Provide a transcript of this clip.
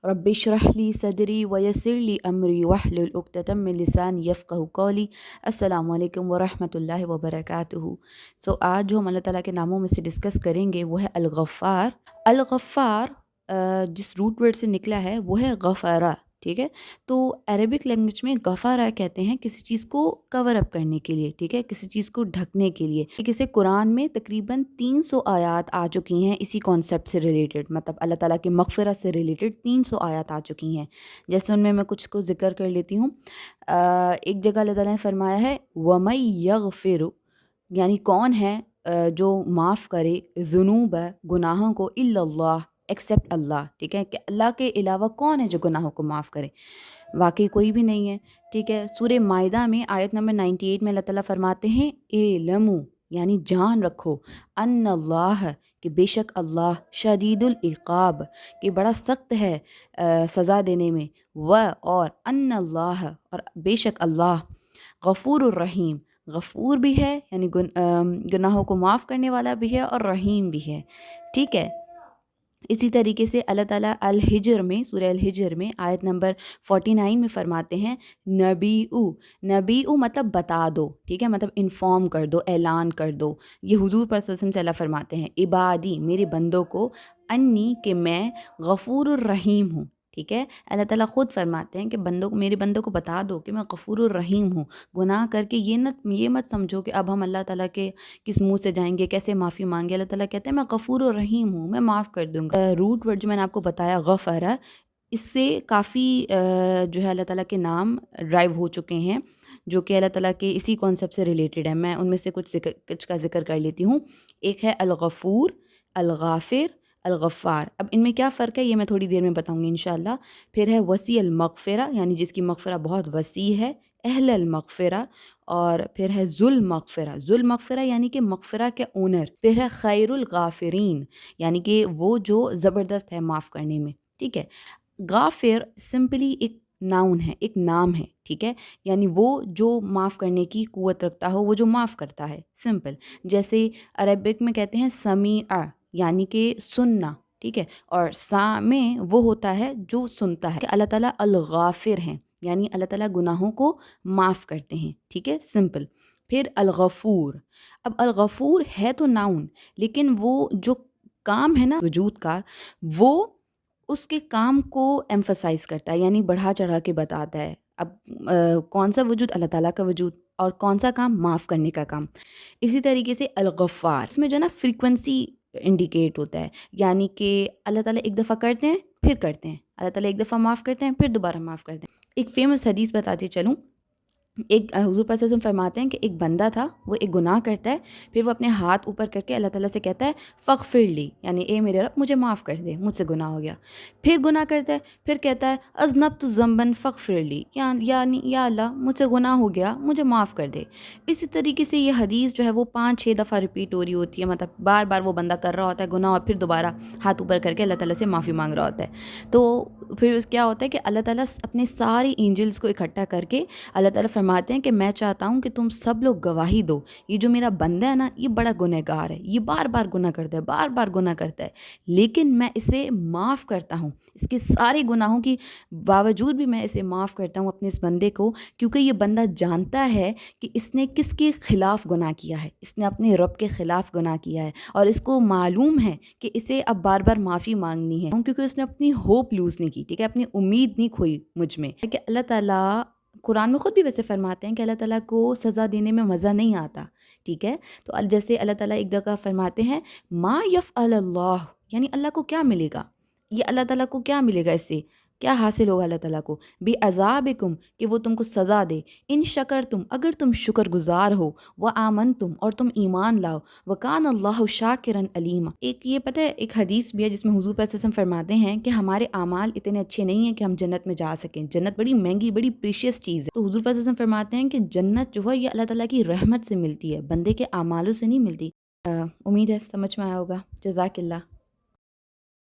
Rabbi इश्रह ली सदरी वयस्सिर ली अमरी वहलुल उक़्दतम मिन लिसानी यफ़क़हू क़ौली। अस्सलामु अलैकुम वरहमतुल्लाहि वबरकातुहू। आज जो हम अल्लाह ताला के नामों में से डिस्कस करेंगे वो है अल-गफ़्फ़ार। अल-गफ़्फ़ार जिस रूट वर्ड से निकला है वो है गफ़रा, ठीक है। तो अरबिक लैंग्वेज में गफ़ारा कहते हैं किसी चीज़ को कवर अप करने के लिए, ठीक है, किसी चीज़ को ढकने के लिए। किसी कुरान में तकरीबन 300 आयत आ चुकी हैं इसी कॉन्सेप्ट से रिलेटेड, मतलब अल्लाह ताला की मग़फ़िरत से रिलेटेड 300 आयत आ चुकी हैं। जैसे उनमें मैं कुछ को ज़िक्र कर लेती हूँ। एक जगह अल्लाह ताला ने फरमाया है वमन यग़फ़िरु, यानी कौन है जो माफ़ करे ज़ुनूब गुनाहों को इल्लल्लाह, एक्सेप्ट अल्लाह, ठीक है, कि अल्लाह के अलावा कौन है जो गुनाहों को माफ़ करे। वाकई कोई भी नहीं है, ठीक है। सूरह माइदा में आयत नंबर 98 में अल्लाह ताला फरमाते हैं एलमू, यानी जान रखो, अन्नल्लाह, कि बेशक अल्लाह, शदीदुल इक़ाब, कि बड़ा सख्त है सज़ा देने में, व और अन्नल्लाह, और बेशक अल्लाह, गफ़ूरुर रहीम, गफ़ूर भी है यानी गुनाहों को माफ़ करने वाला भी है और रहीम भी है, ठीक है। इसी तरीके से अल्लाह ताला अल हिज्र में, सूरह अल हिज्र में आयत नंबर 49 में फ़रमाते हैं नबीउ, नबीउ मतलब बता दो, ठीक है, मतलब इन्फॉर्म कर दो, ऐलान कर दो। ये हुजूर पर सल्लल्लाहु अलैहि वसल्लम से अल्लाह फरमाते हैं इबादी, मेरे बंदों को, अन्नी, कि मैं गफ़ूरुर रहीम हूँ, ठीक है। अल्लाह ताला ख़ुद फरमाते हैं कि बंदों को, मेरे बंदों को बता दो कि मैं गफ़ूरुर रहीम हूँ। गुनाह करके ये मत समझो कि अब हम अल्लाह ताला के किस मुंह से जाएंगे, कैसे माफ़ी मांगे। अल्लाह ताला कहते हैं मैं गफ़ूरुर रहीम हूँ, मैं माफ़ कर दूँगा। रूट वर्ड जो मैंने आपको बताया गफ़रा, इससे काफ़ी जो है अल्लाह ताला के नाम ड्राइव हो चुके हैं जो कि अल्लाह ताला के इसी कॉन्सेप्ट से रिलेटेड है। मैं उनमें से कुछ का ज़िक्र कर लेती हूँ। एक है अल-गफ़ूर, अल-गाफ़िर, अल-गफ़्फ़ार। अब इनमें क्या फ़र्क है ये मैं थोड़ी देर में बताऊँगी इंशाअल्लाह। फिर है वसी अल-मग़फ़िरा, यानी जिसकी मग़फ़िरा बहुत वसी है, अहल अल-मग़फ़िरा। और फिर है ज़ुल मग़फ़िरा, ज़ुल मग़फ़िरा यानी कि मग़फ़िरा के ओनर। फिर है खैरुल गाफ़िरीन, यानी कि वो जो ज़बरदस्त है माफ़ करने में, ठीक है। गाफ़िर सिंपली एक नाउन है, एक नाम है, ठीक है, यानी वो जो माफ़ करने की क़ुव्वत रखता हो, वो जो माफ़ करता है, सिंपल। जैसे अरबिक में कहते हैं समीअ, यानी कि सुनना, ठीक है, और सामे वो होता है जो सुनता है। अल्लाह ताला अल-गाफ़िर हैं, यानी अल्लाह ताला गुनाहों को माफ़ करते हैं, ठीक है, सिंपल। फिर अल-गफ़ूर, अब अल-गफ़ूर है तो नाउन, लेकिन वो जो काम है ना वजूद का, वो उसके काम को एम्फसाइज़ करता है, यानी बढ़ा चढ़ा के बताता है। अब कौन सा वजूद, अल्लाह ताला का वजूद, और कौन सा काम, माफ़ करने का काम। इसी तरीके से अल-गफ़्फ़ार, इसमें जो है ना फ्रीक्वेंसी इंडिकेट होता है, यानी कि अल्लाह ताला एक दफ़ा करते हैं फिर करते हैं, अल्लाह ताला एक दफ़ा माफ़ करते हैं फिर दोबारा माफ़ करते हैं। एक फ़ेमस हदीस बताती चलूँ। एक हुज़ूर पाक सल्लल्लाहु अलैहि वसल्लम फरमाते हैं कि एक बंदा था, वो एक गुनाह करता है, फिर वो अपने हाथ ऊपर करके अल्लाह ताला से कहता है फ़ग़फ़िर ली, यानी ए मेरे रब मुझे माफ़ कर दे, मुझसे गुनाह हो गया। फिर गुनाह करता है, फिर कहता है अज़नब्तु ज़ंबन फ़ग़फ़िर ली, यानी या अल्लाह मुझसे गुनाह हो गया, मुझे माफ़ कर दे। इसी तरीके से ये हदीस जो है वो 5-6 दफ़ा रिपीट हो रही होती है, मतलब बार बार वो बंदा कर रहा होता है गुनाह और फिर दोबारा हाथ ऊपर करके अल्लाह ताला से माफ़ी मांग रहा होता है। तो फिर क्या होता है कि अल्लाह ताला अपने सारे एंजल्स को इकट्ठा करके अल्लाह ताला फरमाते हैं कि मैं चाहता हूँ कि तुम सब लोग गवाही दो, ये जो मेरा बंदा है ना, ये बड़ा गुनहगार है, ये बार बार गुनाह करता है, बार बार गुनाह करता है, लेकिन मैं इसे माफ़ करता हूँ, इसके सारे गुनाहों की बावजूद भी मैं इसे माफ़ करता हूँ अपने इस बंदे को, क्योंकि ये बंदा जानता है कि इसने किसके ख़िलाफ़ गुनाह किया है, इसने अपने रब के ख़िलाफ़ गुनाह किया है, और इसको मालूम है कि इसे अब बार बार माफ़ी मांगनी है, क्योंकि उसने अपनी होप लूज़ नहीं की, ठीक है, अपनी उम्मीद नहीं खोई मुझ में। कि अल्लाह ताला कुरान में ख़ुद भी वैसे फरमाते हैं कि अल्लाह ताला को सज़ा देने में मज़ा नहीं आता, ठीक है। तो जैसे अल्लाह ताला एक जगह फरमाते हैं मा यफ़अलुल्लाह, यानी अल्लाह को क्या मिलेगा, ये अल्लाह ताला को क्या मिलेगा, इससे क्या हासिल होगा अल्लाह ताला को, बिअज़ाबिकुम, कि वो तुमको सज़ा दे, इन शकरतुम, अगर तुम शुक्रगुज़ार हो, व आमनतुम, और तुम ईमान लाओ, व कान अल्लाहु शाकिरन अलीमा। एक ये पता है एक हदीस भी है जिसमें हुज़ूर पाक सल्लल्लाहु अलैहि वसल्लम फरमाते हैं कि हमारे आमाल इतने अच्छे नहीं हैं कि हम जन्नत में जा सकें, जन्नत बड़ी महंगी, बड़ी प्रीशियस चीज़ है। तो हुज़ूर पाक सल्लल्लाहु अलैहि वसल्लम फरमाते हैं कि जन्नत जो है ये अल्लाह ताला की रहमत से मिलती है, बंदे के आमालों से नहीं मिलती। उम्मीद है समझ में आया होगा। जज़ाकिल्लाह।